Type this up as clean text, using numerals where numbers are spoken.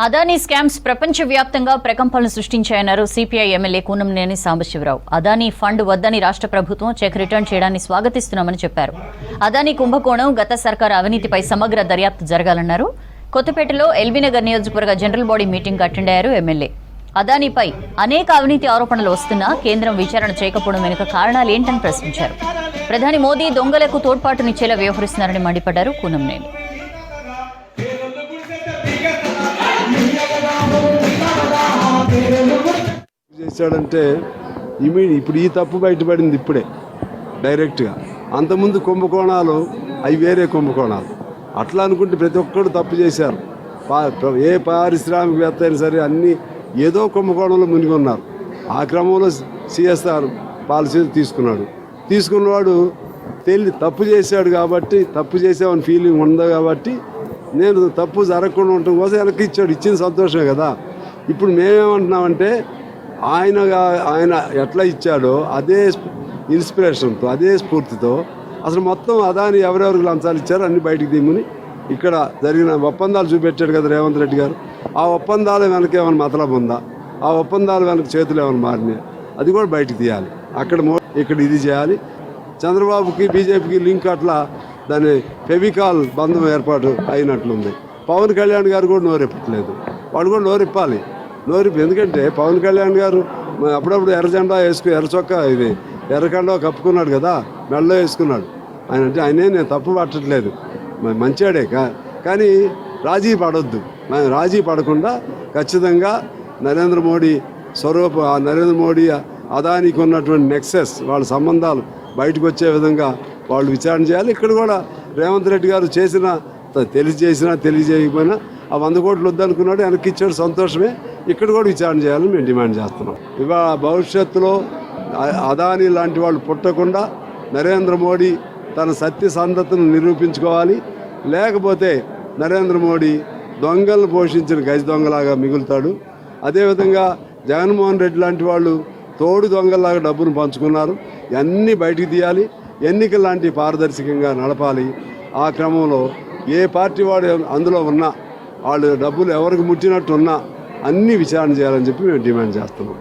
Adani scams ప్రపంచవ్యాప్తంగా ప్రకంపనలు సృష్టించాయన్నారు CPI MLA Kunamneni Sambasivarao. Adani fund వద్దని రాష్ట్ర ప్రభుత్వం చెక్ రిటర్న్ చేయడాన్ని స్వాగతిస్తున్నామని చెప్పారు. అదానీ కుంభకోణం, గత సర్కారు అవినీతిపై సమగ్ర దర్యాప్తు జరగాలన్నారు. కొత్తపేటలో ఎల్బీనగర్ నియోజకవర్గ జనరల్ బాడీ మీటింగ్ అటెండ్ అయ్యారు ఎమ్మెల్యే. అదానీపై అనేక అవినీతి ఆరోపణలు వస్తున్నా కేంద్రం విచారణ చేయకపోవడం వెనుక కారణాలేంటని ప్రశ్నించారు. ప్రధాని మోదీ దొంగలకు తోడ్పాటునిచ్చేలా వ్యవహరిస్తున్నారని మండిపడ్డారు కూనంనేని. చేశాడంటే ఇప్పుడు ఈ తప్పు బయటపడింది ఇప్పుడే డైరెక్ట్గా. అంతకుముందు కుంభకోణాలు అవి వేరే కుంభకోణాలు. అట్లా అనుకుంటే ప్రతి ఒక్కరు తప్పు చేశారు. ఏ పారిశ్రామికవేత్త అయినా సరే అన్నీ ఏదో కుంభకోణంలో మునిగొన్నారు. ఆ క్రమంలో సిఎస్ఆర్ పాలసీ తీసుకున్నవాడు తప్పు చేశాడు కాబట్టి, తప్పు చేసామని ఫీలింగ్ ఉంది కాబట్టి నేను తప్పు జరగకుండా ఉండటం కోసం వెనక్కి ఇచ్చాడు. ఇచ్చిన సంతోషమే కదా. ఇప్పుడు మేమేమంటున్నామంటే ఆయన ఎట్లా ఇచ్చాడో అదే ఇన్స్పిరేషన్తో, అదే స్ఫూర్తితో అసలు మొత్తం అదాని ఎవరెవరికి లంచాలు ఇచ్చారో అన్ని బయటికి దిమ్మని ఇక్కడ జరిగిన ఒప్పందాలు చూపెట్టాడు కదా రేవంత్ రెడ్డి గారు. ఆ ఒప్పందాల వెనక ఏమైనా మతలబు ఉందా, ఆ ఒప్పందాల వెనక చేతులు ఏమైనా మారినాయి, అది కూడా బయటికి తీయాలి. ఇక్కడ ఇది చేయాలి. చంద్రబాబుకి బీజేపీకి లింక్ అట్లా దాని ఫెవికాల్ బంధం ఏర్పాటు అయినట్లుంది. పవన్ కళ్యాణ్ గారు కూడా నోరెప్పట్లేదు. వాడు కూడా నోరిప్పాలి. ఎందుకంటే పవన్ కళ్యాణ్ గారు అప్పుడప్పుడు ఎర్రజెండా ఎర్ర చొక్కా ఎర్రకండా కప్పుకున్నాడు కదా, మెడలో వేసుకున్నాడు. నేను తప్పు పట్టట్లేదు, మంచివాడే. కానీ రాజీ పడొద్దు. రాజీ పడకుండా ఖచ్చితంగా నరేంద్ర మోడీ అదానికి ఉన్నటువంటి నెక్సెస్, వాళ్ళ సంబంధాలు బయటకు వచ్చే విధంగా వాళ్ళు విచారణ చేయాలి. ఇక్కడ కూడా రేవంత్ రెడ్డి గారు తెలియజేయకపోయినా ఆ 100 కోట్లు వద్దనుకున్నాడు, వెనక్కి ఇచ్చాడు, సంతోషమే. ఇక్కడ కూడా విచారణ చేయాలని మేము డిమాండ్ చేస్తున్నాం. ఇవాళ భవిష్యత్తులో అదానీ లాంటి వాళ్ళు పుట్టకుండా నరేంద్ర మోడీ తన సత్యసంధతను నిరూపించుకోవాలి. లేకపోతే నరేంద్ర మోడీ దొంగలను పోషించిన గజ దొంగలాగా మిగులుతాడు. అదేవిధంగా జగన్మోహన్ రెడ్డి లాంటి వాళ్ళు తోడు దొంగల్లాగా డబ్బును పంచుకున్నారు. ఇవన్నీ బయటికి తీయాలి. ఎన్నికలు లాంటి పారదర్శకంగా నడపాలి. ఆ క్రమంలో ఏ పార్టీ వాడు అందులో ఉన్నా, వాళ్ళు డబ్బులు ఎవరికి ముట్టినట్టు ఉన్నా అన్నీ విచారణ చేయాలని చెప్పి మేము డిమాండ్ చేస్తున్నాం.